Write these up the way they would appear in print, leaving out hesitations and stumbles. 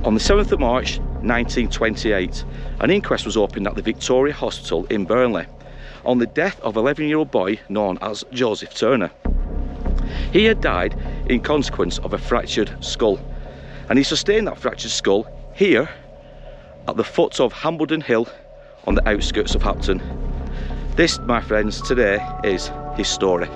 On the 7th of March 1928, an inquest was opened at the Victoria Hospital in Burnley on the death of an 11-year-old boy known as Joseph Turner. He had died in consequence of a fractured skull, and he sustained that fractured skull here at the foot of Hambledon Hill on the outskirts of Hambledon. This, my friends, today is his story.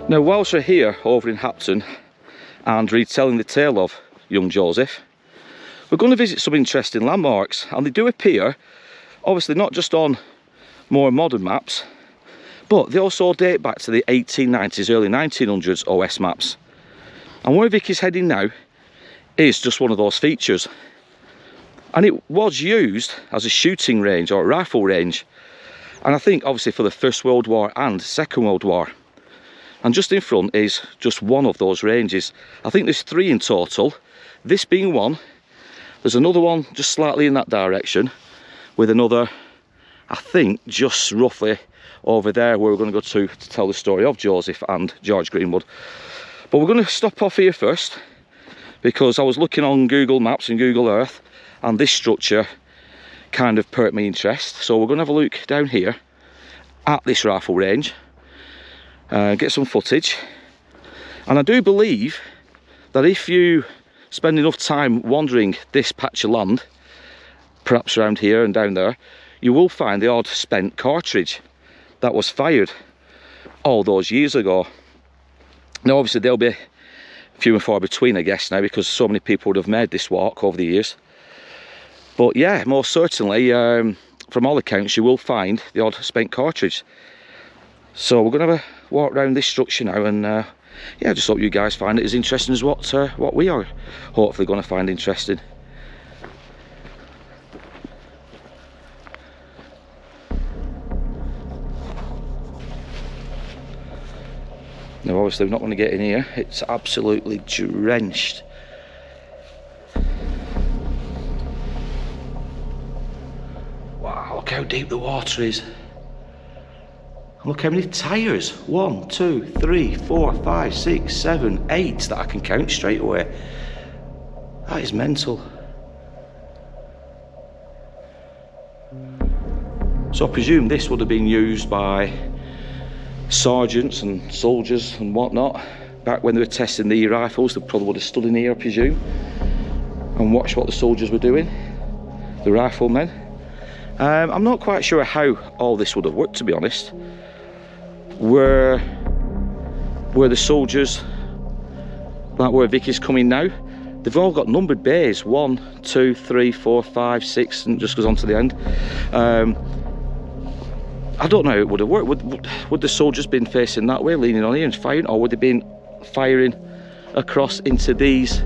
Now, whilst we're here over in Hambledon and retelling the tale of young Joseph, we're going to visit some interesting landmarks, and they do appear, obviously not just on more modern maps, but they also date back to the 1890s, early 1900s OS maps. And where Vicky's heading now is just one of those features. And it was used as a shooting range or a rifle range, and I think obviously for the First World War and Second World War. And just in front is just one of those ranges. I think there's 3 in total, this being one. There's another one just slightly in that direction, with another, I think, just roughly over there where we're going to go to tell the story of Joseph and George Greenwood. But we're going to stop off here first, because I was looking on Google Maps and Google Earth, and this structure kind of perked my interest. So we're going to have a look down here at this rifle range, get some footage. And I do believe that if you spend enough time wandering this patch of land, perhaps around here and down there, you will find the odd spent cartridge that was fired all those years ago. Now obviously they'll be few and far between, I guess, now, because so many people would have made this walk over the years. But yeah, most certainly, from all accounts, you will find the odd spent cartridge. So we're going to have a walk around this structure now, and yeah, I just hope you guys find it as interesting as what we are hopefully going to find interesting. Now obviously we're not going to get in here, it's absolutely drenched. Wow, look how deep the water is. Look how many tyres. 1, 2, 3, 4, 5, 6, 7, 8 that I can count straight away. That is mental. So I presume this would have been used by sergeants and soldiers and whatnot back when they were testing the rifles. They probably would have stood in here, I presume, and watched what the soldiers were doing, the riflemen. I'm not quite sure how all this would have worked, to be honest. Were the soldiers, like where Vicky's coming now, they've all got numbered bays, 1, 2, 3, 4, 5, 6, and just goes on to the end. I don't know how it would have worked. Would the soldiers been facing that way, leaning on here and firing, or would they been firing across into these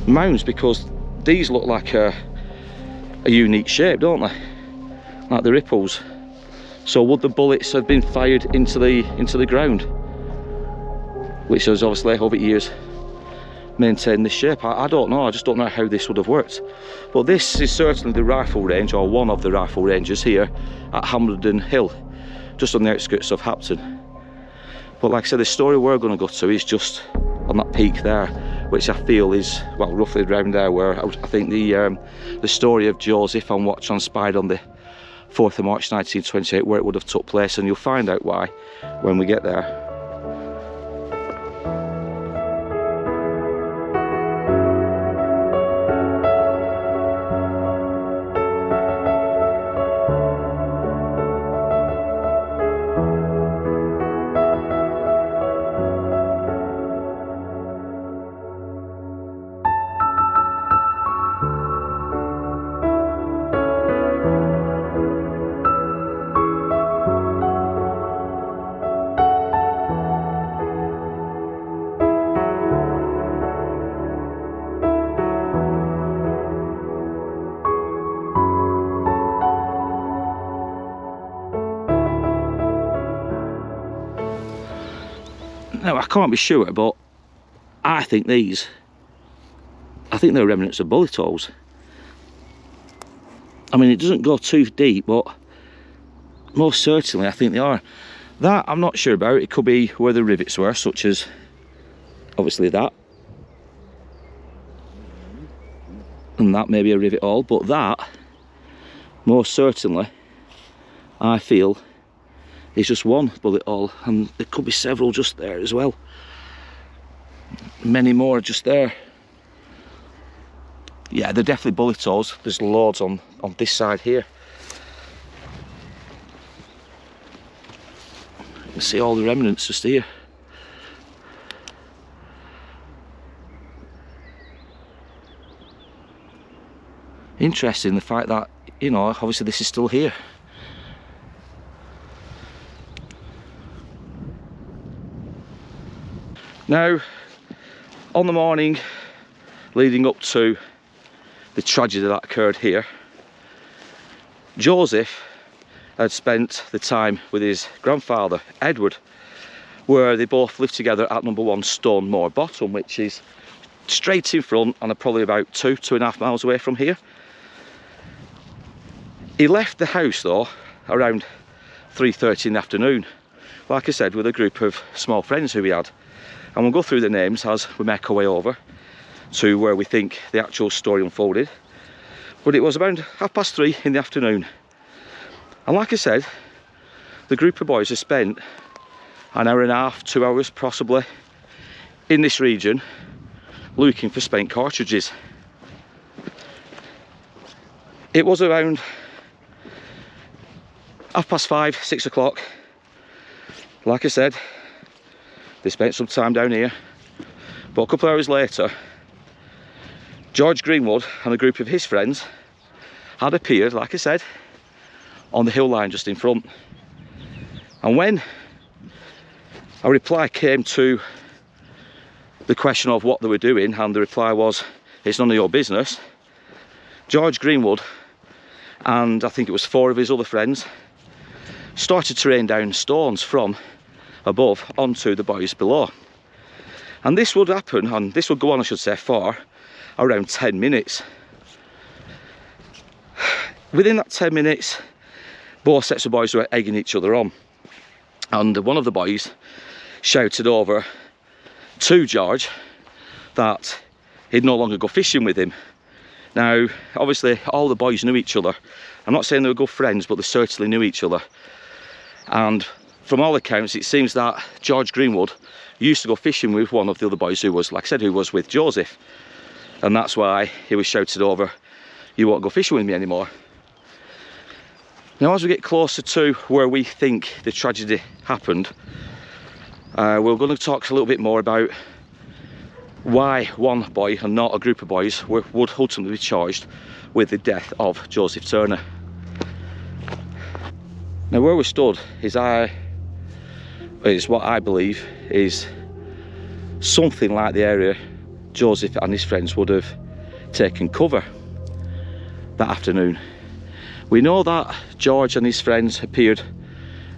mounds? Because these look like a unique shape, don't they? Like the ripples. So would the bullets have been fired into the ground, which has obviously over years maintained this shape? I don't know. I just don't know how this would have worked. But this is certainly the rifle range, or one of the rifle ranges here at Hameldon Hill, just on the outskirts of Hambledon. But like I said, the story we're going to go to is just on that peak there, which I feel is, well, roughly around there where I think the story of Joseph and what transpired on the 4th of March 1928, where it would have took place, and you'll find out why when we get there. Now I can't be sure, but I think they're remnants of bullet holes. I mean, it doesn't go too deep, but most certainly I think they are. That I'm not sure about. It could be where the rivets were, such as obviously that, and that may be a rivet hole, but that most certainly I feel is just one bullet hole, and there could be several just there as well. Many more just there. Yeah, they're definitely bullet holes. There's loads on this side here. You can see all the remnants just here. Interesting, the fact that, you know, obviously this is still here. Now, on the morning leading up to the tragedy that occurred here, Joseph had spent the time with his grandfather, Edward, where they both lived together at number 1 Stone Moor Bottom, which is straight in front and are probably about 2.5 miles away from here. He left the house though around 3:30 in the afternoon, like I said, with a group of small friends who he had. And we'll go through the names as we make our way over to where we think the actual story unfolded. But it was around 3:30 in the afternoon. And like I said, the group of boys had spent an hour and a half, 2 hours possibly, in this region looking for spent cartridges. It was around 5:30, 6 o'clock. Like I said, they spent some time down here, but a couple of hours later, George Greenwood and a group of his friends had appeared, like I said, on the hill line just in front. And when a reply came to the question of what they were doing, and the reply was, "It's none of your business," George Greenwood and I think it was 4 of his other friends started to rain down stones from above onto the boys below. And this would happen, and this would go on, I should say, for around 10 minutes. Within that 10 minutes, both sets of boys were egging each other on, and one of the boys shouted over to George that he'd no longer go fishing with him. Now, obviously, all the boys knew each other. I'm not saying they were good friends, but they certainly knew each other. And from all accounts, it seems that George Greenwood used to go fishing with one of the other boys who was, like I said, who was with Joseph. And that's why he was shouted over, "You won't go fishing with me anymore." Now, as we get closer to where we think the tragedy happened, we're going to talk a little bit more about why one boy and not a group of boys would ultimately be charged with the death of Joseph Turner. Now, where we stood is what I believe is something like the area Joseph and his friends would have taken cover that afternoon. We know that George and his friends appeared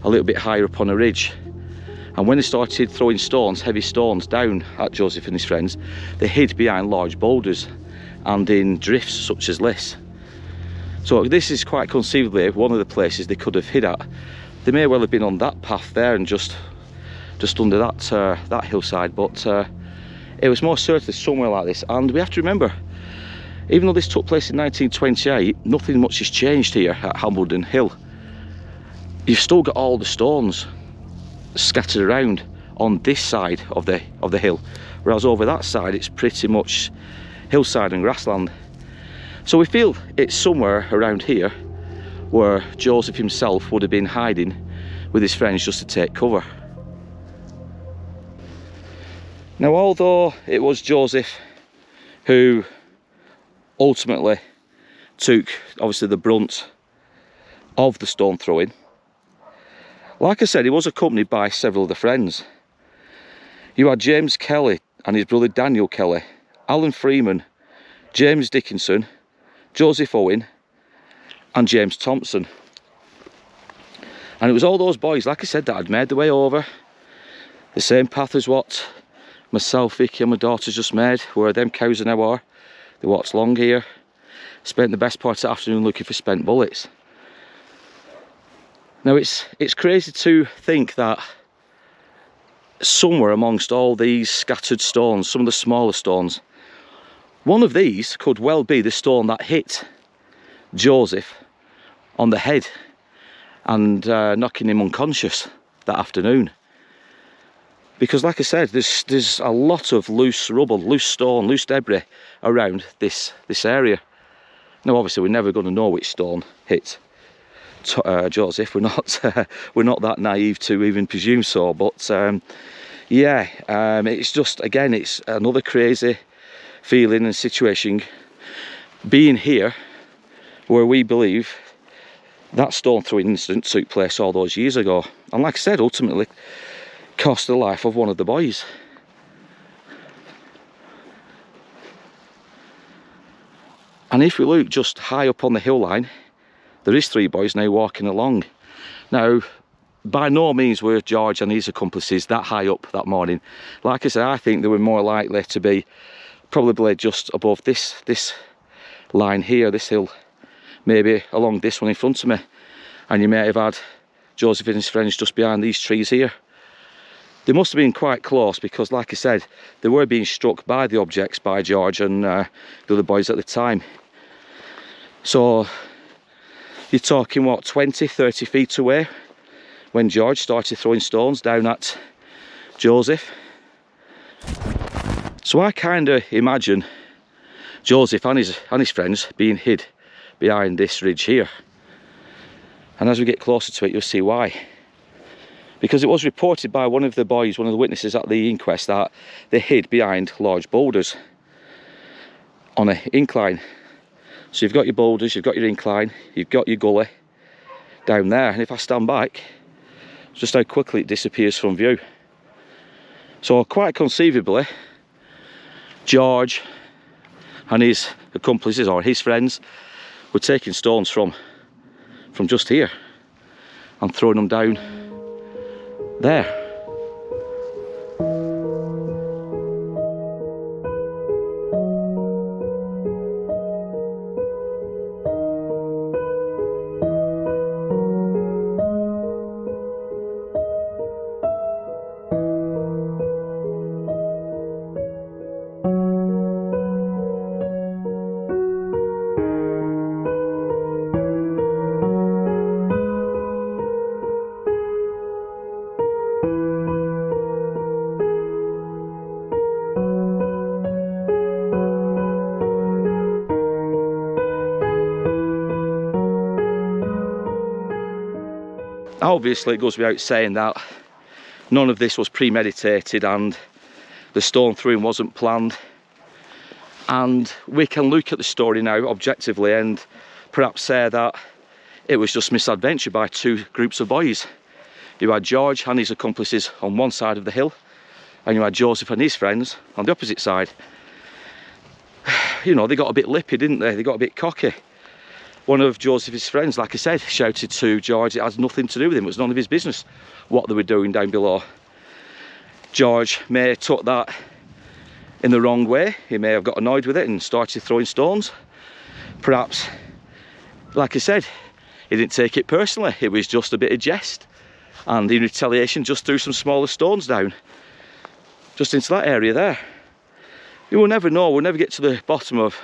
a little bit higher up on a ridge, and when they started throwing stones, heavy stones, down at Joseph and his friends, they hid behind large boulders and in drifts such as this. So this is quite conceivably one of the places they could have hid at. They may well have been on that path there and just under that hillside, but it was most certainly somewhere like this. And we have to remember, even though this took place in 1928, nothing much has changed here at Hambledon Hill. You've still got all the stones scattered around on this side of the hill, whereas over that side it's pretty much hillside and grassland. So we feel it's somewhere around here where Joseph himself would have been hiding with his friends just to take cover. Now, although it was Joseph who ultimately took obviously the brunt of the stone throwing, like I said, he was accompanied by several of the friends. You had James Kelly and his brother Daniel Kelly, Alan Freeman, James Dickinson, Joseph Owen and James Thompson. And it was all those boys, like I said, that had made their way over. The same path as what myself, Vicky and my daughter's just made, where them cows now are. They walked along here, spent the best part of the afternoon looking for spent bullets. Now it's crazy to think that somewhere amongst all these scattered stones, some of the smaller stones, one of these could well be the stone that hit Joseph on the head and knocking him unconscious that afternoon. Because like I said, there's a lot of loose rubble, loose stone, loose debris around this area. Now obviously we're never going to know which stone hit Joseph. We're not that naive to even presume so, but yeah, it's just, again, it's another crazy feeling and situation being here where we believe that stone throwing incident took place all those years ago, and like I said, ultimately cost the life of one of the boys. And if we look just high up on the hill line, there is 3 boys now walking along. Now, by no means were George and his accomplices that high up that morning. Like I said, I think they were more likely to be probably just above this line here, this hill, maybe along this one in front of me. And you may have had Joseph and his friends just behind these trees here. They must have been quite close because, like I said, they were being struck by the objects by George and the other boys at the time. So you're talking, what, 20, 30 feet away when George started throwing stones down at Joseph. So I kind of imagine Joseph and his friends being hid behind this ridge here. And as we get closer to it, you'll see why. Because it was reported by one of the boys, one of the witnesses at the inquest, that they hid behind large boulders on an incline. So you've got your boulders, you've got your incline, you've got your gully down there, and if I stand back, just how quickly it disappears from view. So quite conceivably, George and his accomplices, or his friends, were taking stones from just here and throwing them down there. Obviously, it goes without saying that none of this was premeditated and the stone throwing wasn't planned. And we can look at the story now objectively and perhaps say that it was just misadventure by 2 groups of boys. You had George and his accomplices on one side of the hill, and you had Joseph and his friends on the opposite side. You know, they got a bit lippy, didn't they? They got a bit cocky. One of Joseph's friends, like I said, shouted to George it has nothing to do with him, it was none of his business what they were doing down below. George may have took that in the wrong way, he may have got annoyed with it and started throwing stones. Perhaps, like I said, he didn't take it personally, it was just a bit of jest, and in retaliation just threw some smaller stones down, just into that area there. You will never know, we'll never get to the bottom of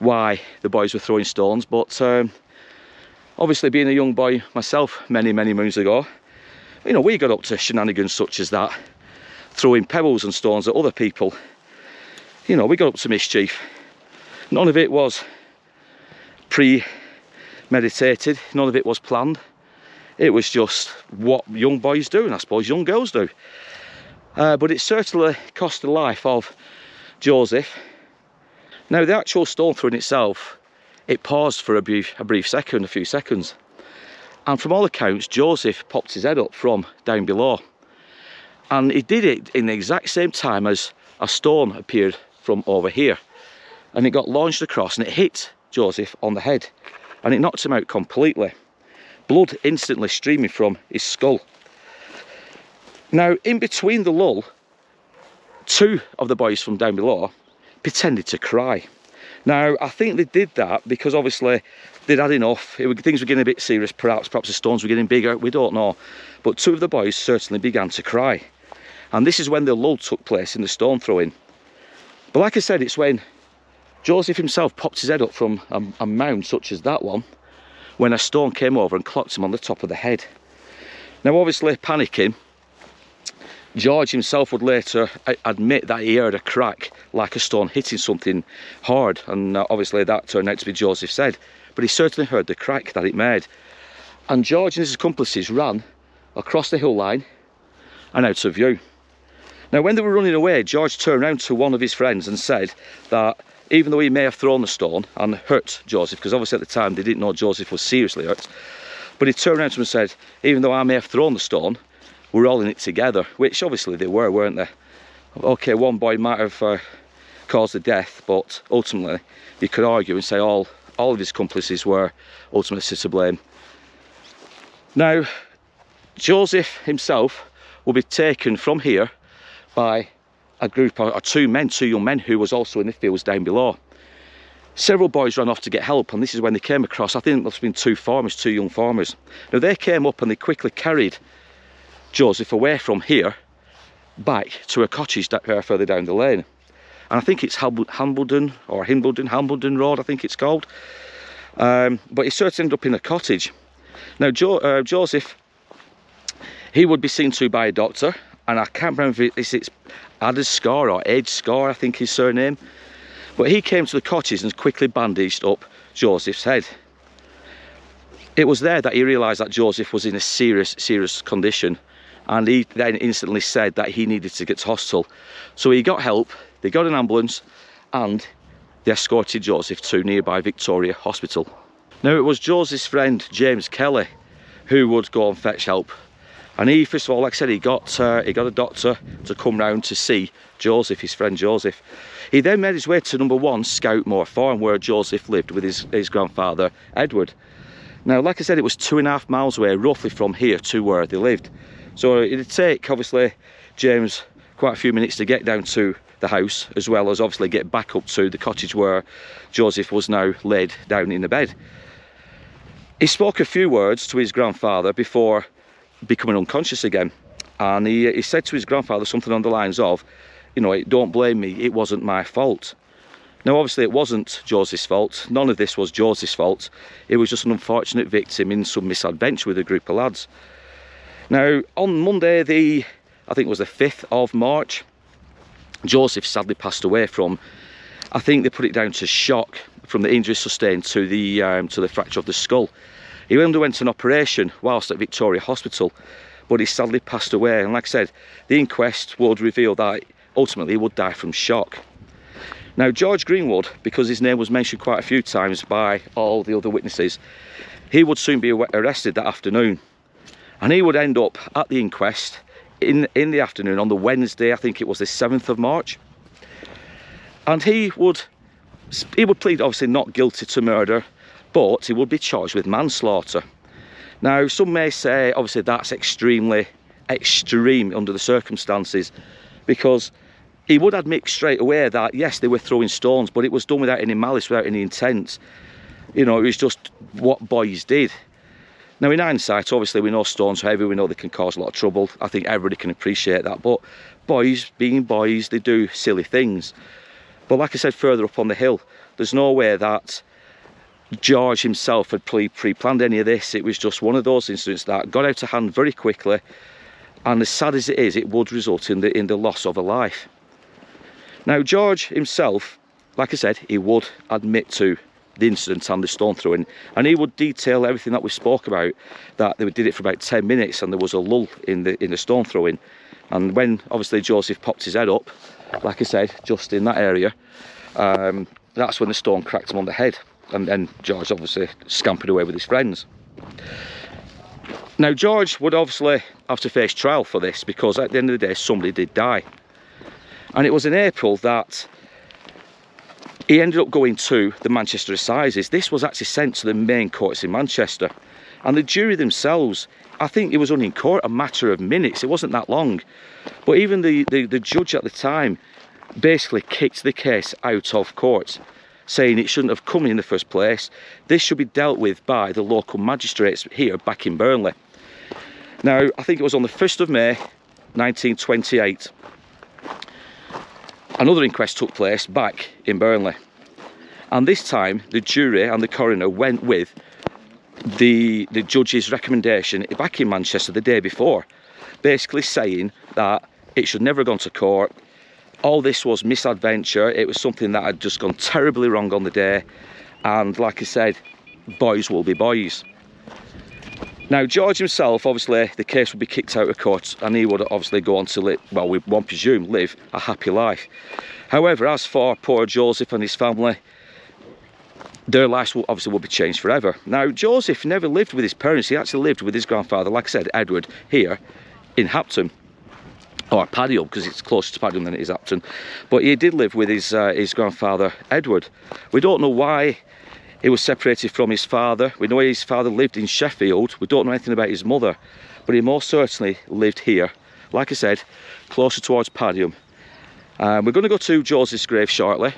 why the boys were throwing stones, but obviously being a young boy myself many moons ago, you know, we got up to shenanigans such as that, throwing pebbles and stones at other people. You know, we got up to mischief. None of it was premeditated, none of it was planned. It was just what young boys do, and I suppose young girls do. But it certainly cost the life of Joseph. Now, the actual stone throwing itself, it paused for a brief second, a few seconds. And from all accounts, Joseph popped his head up from down below. And he did it in the exact same time as a stone appeared from over here. And it got launched across and it hit Joseph on the head. And it knocked him out completely. Blood instantly streaming from his skull. Now, in between the lull, two of the boys from down below pretended to cry. Now, I think they did that because obviously they'd had enough. Things were getting a bit serious, perhaps the stones were getting bigger, we don't know. But two of the boys certainly began to cry. And this is when the lull took place in the stone throwing. But like I said, it's when Joseph himself popped his head up from a mound such as that one, when a stone came over and clocked him on the top of the head. Now, obviously panicking, George himself would later admit that he heard a crack like a stone hitting something hard, and obviously that turned out to be Joseph's head, but he certainly heard the crack that it made. And George and his accomplices ran across the hill line and out of view. Now, when they were running away, George turned around to one of his friends and said that even though he may have thrown the stone and hurt Joseph, because obviously at the time they didn't know Joseph was seriously hurt, but he turned around to him and said, even though I may have thrown the stone, we're all in it together, which obviously they were, weren't they? Okay, one boy might have caused the death, but ultimately you could argue and say all of his accomplices were ultimately to blame. Now, Joseph himself will be taken from here by a group of two young men who was also in the fields down below. Several boys ran off to get help, and this is when they came across, I think it must have been two young farmers. Now, they came up and they quickly carried Joseph away from here back to a cottage further down the lane. And I think it's Hambledon Road, I think it's called. But he certainly ended up in a cottage. Now, Joseph, he would be seen to by a doctor, and I can't remember if it's Adderscar or Edgescar, I think his surname. But he came to the cottage and quickly bandaged up Joseph's head. It was there that he realised that Joseph was in a serious condition, and he then instantly said that he needed to get to hospital. So he got help, they got an ambulance, and they escorted Joseph to nearby Victoria Hospital. Now, it was Joseph's friend James Kelly who would go and fetch help. And he, first of all, like I said, he got a doctor to come round to see Joseph, his friend Joseph. He then made his way to number 1 Scoutmore Farm, where Joseph lived with his grandfather, Edward. Now, like I said, it was 2.5 miles away, roughly, from here to where they lived. So it'd take, obviously, James quite a few minutes to get down to the house, as well as obviously get back up to the cottage where Joseph was now laid down in the bed. He spoke a few words to his grandfather before becoming unconscious again, and he said to his grandfather something on the lines of, you know, don't blame me, it wasn't my fault. Now, obviously it wasn't Joseph's fault, none of this was Joseph's fault, it was just an unfortunate victim in some misadventure with a group of lads. Now, on Monday, I think it was the 5th of March, Joseph sadly passed away from, I think they put it down to shock from the injuries sustained to the fracture of the skull. He underwent an operation whilst at Victoria Hospital, but he sadly passed away. And like I said, the inquest would reveal that ultimately he would die from shock. Now, George Greenwood, because his name was mentioned quite a few times by all the other witnesses, he would soon be arrested that afternoon. And he would end up at the inquest in the afternoon on the Wednesday, I think it was the 7th of March. And he would plead obviously not guilty to murder, but he would be charged with manslaughter. Now, some may say obviously that's extremely extreme under the circumstances, because he would admit straight away that yes, they were throwing stones, but it was done without any malice, without any intent. You know, it was just what boys did. Now, in hindsight, obviously we know stones are heavy, we know they can cause a lot of trouble. I think everybody can appreciate that, but boys being boys, they do silly things. But like I said, further up on the hill, there's no way that George himself had pre-planned any of this. It was just one of those incidents that got out of hand very quickly, and as sad as it is, it would result in the loss of a life. Now, George himself, like I said, he would admit to the incident and the stone throwing, and he would detail everything that we spoke about, that they did it for about 10 minutes and there was a lull in the stone throwing. And when obviously Joseph popped his head up, like I said, just in that area, that's when the stone cracked him on the head, and then George obviously scampered away with his friends. Now, George would obviously have to face trial for this, because at the end of the day somebody did die. And it was in April that he ended up going to the Manchester Assizes. This was actually sent to the main courts in Manchester. And the jury themselves, I think it was only in court a matter of minutes, it wasn't that long. But even the judge at the time basically kicked the case out of court, saying it shouldn't have come in the first place. This should be dealt with by the local magistrates here back in Burnley. Now, I think it was on the 1st of May 1928. Another inquest took place back in Burnley. And this time, the jury and the coroner went with the judge's recommendation back in Manchester the day before, basically saying that it should never have gone to court. All this was misadventure. It was something that had just gone terribly wrong on the day. And like I said, boys will be boys. Now, George himself, obviously, the case would be kicked out of court and he would obviously go on to live, well, we won't presume, live a happy life. However, as for poor Joseph and his family, their lives will obviously be changed forever. Now, Joseph never lived with his parents. He actually lived with his grandfather, like I said, Edward, here in Hapton. Or Padiham, because it's closer to Padiham than it is Hapton. But he did live with his grandfather, Edward. We don't know why he was separated from his father. We know his father lived in Sheffield. We don't know anything about his mother. But he most certainly lived here, like I said, closer towards Padiham. We're going to go to Joseph's grave shortly.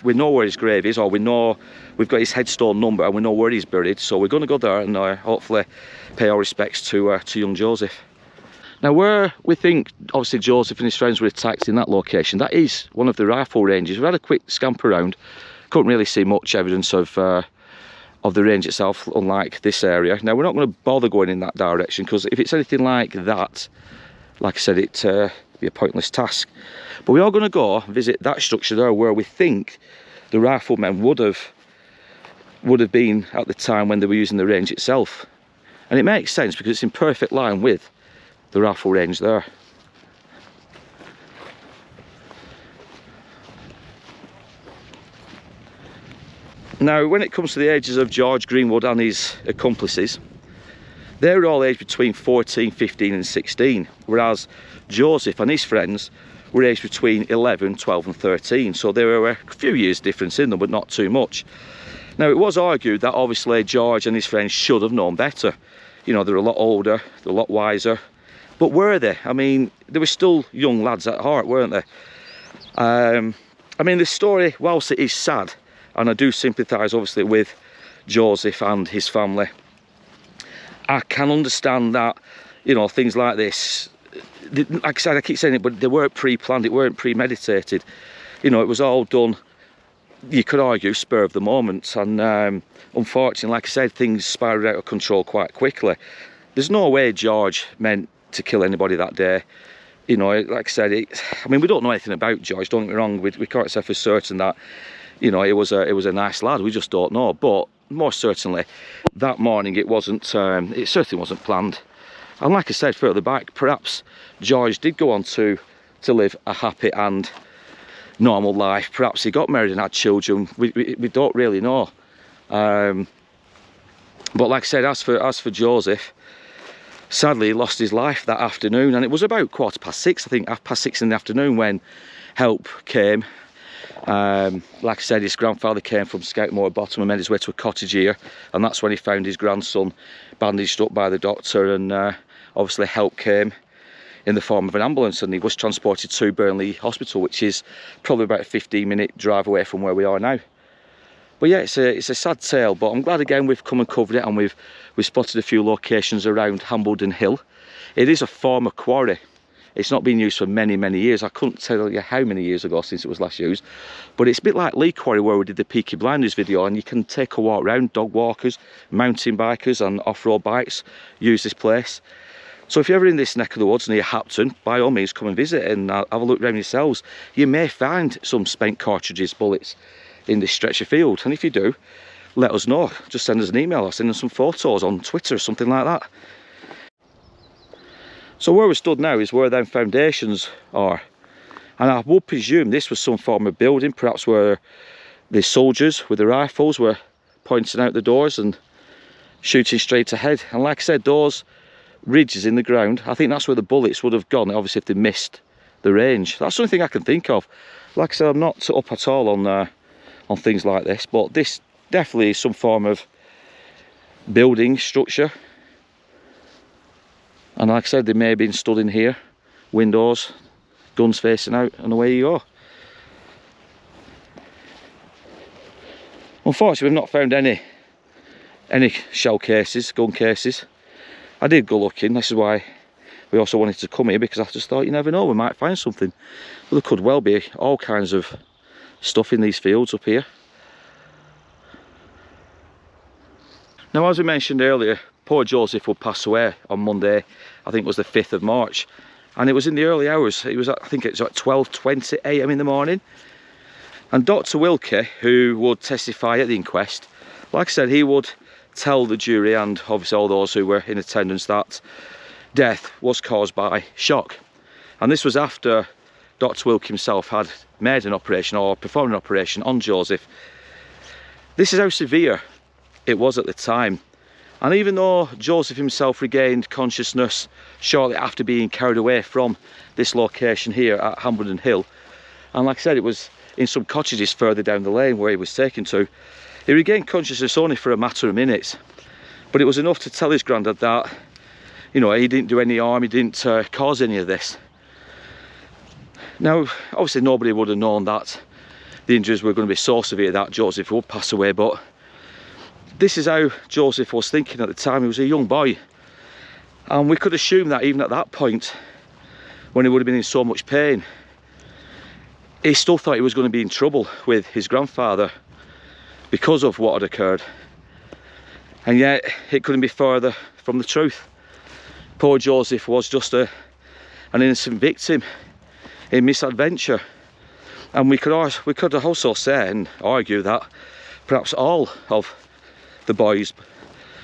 We know where his grave is, or we know we've got his headstone number and we know where he's buried. So we're going to go there and hopefully pay our respects to young Joseph. Now, where we think obviously Joseph and his friends were attacked in that location, that is one of the rifle ranges. We had a quick scamp around, couldn't really see much evidence of the range itself, unlike this area. Now, we're not going to bother going in that direction because if it's anything like that, like I said, it'd be a pointless task. But we are going to go visit that structure there where we think the riflemen would have been at the time when they were using the range itself. And it makes sense because it's in perfect line with the rifle range there. Now, when it comes to the ages of George Greenwood and his accomplices, they were all aged between 14, 15 and 16, whereas Joseph and his friends were aged between 11, 12 and 13, so there were a few years difference in them, but not too much. Now, it was argued that obviously George and his friends should have known better. You know, they're a lot older, they're a lot wiser. But were they? I mean, they were still young lads at heart, weren't they? I mean, the story, whilst it is sad, and I do sympathise obviously with Joseph and his family, I can understand that, you know, things like this, like I said, I keep saying it, but they weren't pre-planned, it weren't premeditated. You know, it was all done, you could argue, spur of the moment. And unfortunately, like I said, things spiralled out of control quite quickly. There's no way George meant to kill anybody that day. You know, like I said, I mean, we don't know anything about George, don't get me wrong. We can't say for certain that, you know, it was a nice lad, we just don't know. But more certainly, that morning it certainly wasn't planned. And like I said further back, perhaps George did go on to live a happy and normal life. Perhaps he got married and had children. We don't really know. But like I said, as for Joseph, sadly he lost his life that afternoon, and it was about 6:15, I think, 6:30 in the afternoon, when help came. Like I said, his grandfather came from Scoutmoor Bottom and made his way to a cottage here, and that's when he found his grandson bandaged up by the doctor, and obviously help came in the form of an ambulance, and he was transported to Burnley Hospital, which is probably about a 15-minute drive away from where we are now. But yeah, it's a sad tale, but I'm glad again we've come and covered it, and we've spotted a few locations around Hambledon Hill. It is a former quarry. It's not been used for many, many years. I couldn't tell you how many years ago since it was last used. But it's a bit like Lee Quarry, where we did the Peaky Blinders video, and you can take a walk around. Dog walkers, mountain bikers and off-road bikes use this place. So if you're ever in this neck of the woods near Hapton, by all means come and visit and have a look around yourselves. You may find some spent cartridges, bullets in this stretch of field, and if you do, let us know. Just send us an email or send us some photos on Twitter or something like that. So where we stood now is where them foundations are, and I would presume this was some form of building, perhaps where the soldiers with the rifles were pointing out the doors and shooting straight ahead. And like I said, those ridges in the ground, I think that's where the bullets would have gone, obviously, if they missed the range. That's the only thing I can think of. Like I said, I'm not up at all on things like this, but this definitely is some form of building structure. And like I said, they may have been stood in here, windows, guns facing out, and away you go. Unfortunately, we've not found any shell cases, gun cases. I did go looking. This is why we also wanted to come here, because I just thought, you never know, we might find something. But there could well be all kinds of stuff in these fields up here. Now, as we mentioned earlier, poor Joseph would pass away on Monday, I think it was the 5th of March. And it was in the early hours. It was, I think it was at 12:20 AM in the morning. And Dr. Wilkie, who would testify at the inquest, like I said, he would tell the jury and obviously all those who were in attendance that death was caused by shock. And this was after Dr. Wilkie himself had made an operation, or performed an operation on Joseph. This is how severe it was at the time. And even though Joseph himself regained consciousness shortly after being carried away from this location here at Hambledon Hill, and like I said, it was in some cottages further down the lane where he was taken to, he regained consciousness only for a matter of minutes. But it was enough to tell his granddad that, you know, he didn't do any harm, he didn't cause any of this. Now, obviously nobody would have known that the injuries were going to be so severe that Joseph would pass away, but this is how Joseph was thinking at the time. He was a young boy, and we could assume that even at that point, when he would have been in so much pain, he still thought he was going to be in trouble with his grandfather because of what had occurred. And yet it couldn't be further from the truth. Poor Joseph was just an innocent victim in Misadventure. And we could also say and argue that perhaps all of the boys,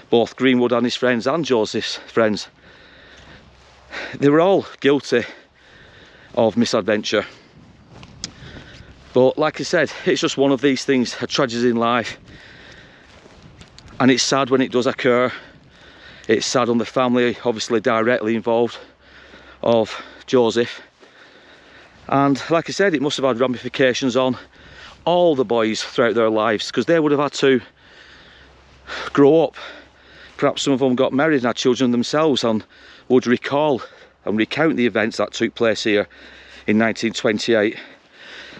both Greenwood and his friends and Joseph's friends, they were all guilty of misadventure. But like I said, it's just one of these things, a tragedy in life, and it's sad when it does occur. It's sad on the family, obviously directly involved, of Joseph. And like I said, it must have had ramifications on all the boys throughout their lives, because they would have had to grow up. Perhaps some of them got married and had children themselves and would recall and recount the events that took place here in 1928.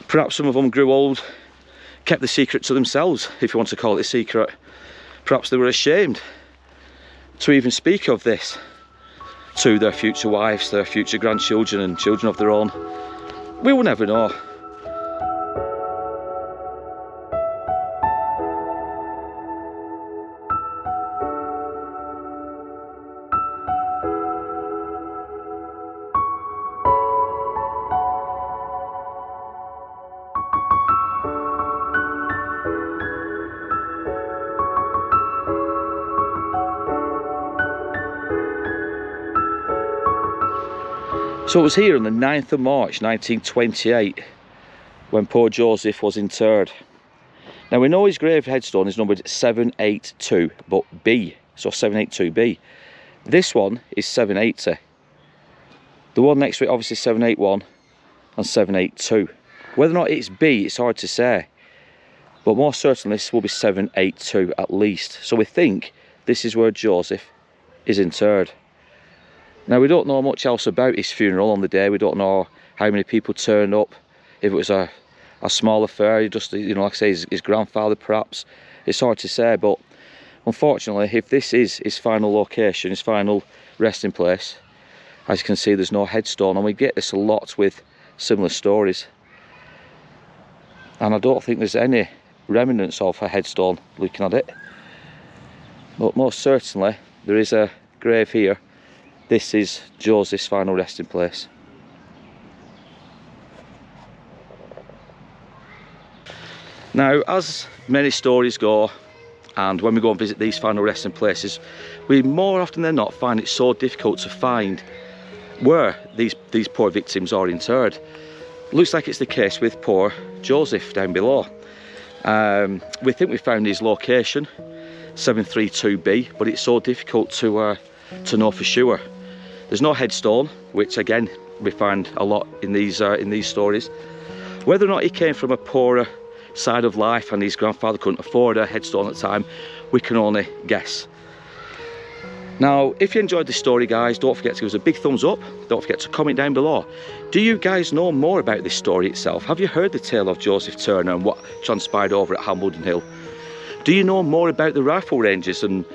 Perhaps some of them grew old, kept the secret to themselves, if you want to call it a secret. Perhaps they were ashamed to even speak of this to their future wives, their future grandchildren and children of their own. We will never know. So it was here on the 9th of March 1928 when poor Joseph was interred. Now we know his grave headstone is numbered 782, but B, so 782B. This one is 780. The one next to it obviously 781 and 782. Whether or not it's B, it's hard to say, but more certainly this will be 782 at least. So we think this is where Joseph is interred. Now we don't know much else about his funeral on the day. We don't know how many people turned up, if it was a small affair, just, you know, like I say, his grandfather perhaps. It's hard to say, but unfortunately, if this is his final location, his final resting place, as you can see, there's no headstone, and we get this a lot with similar stories. And I don't think there's any remnants of a headstone looking at it, but most certainly there is a grave here. This is Joseph's final resting place. Now, as many stories go, and when we go and visit these final resting places, we more often than not find it so difficult to find where these poor victims are interred. Looks like it's the case with poor Joseph down below. We think we found his location, 732B, but it's so difficult to know for sure. There's no headstone, which again we find a lot in these stories. Whether or not he came from a poorer side of life and his grandfather couldn't afford a headstone at the time, we can only guess. Now, if you enjoyed this story, guys, don't forget to give us a big thumbs up. Don't forget to comment down below. Do you guys know more about this story itself? Have you heard the tale of Joseph Turner and what transpired over at Hambledon Hill? Do you know more about the rifle ranges and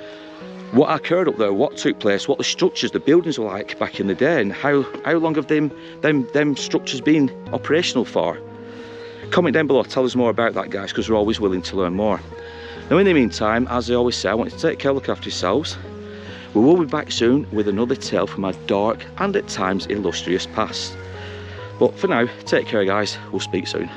what occurred up there, what took place, what the structures, the buildings were like back in the day, and how long have them structures been operational for? Comment down below, tell us more about that, guys, because we're always willing to learn more. Now, in the meantime, as I always say, I want you to take care, look after yourselves. We will be back soon with another tale from our dark and at times illustrious past. But for now, take care, guys. We'll speak soon.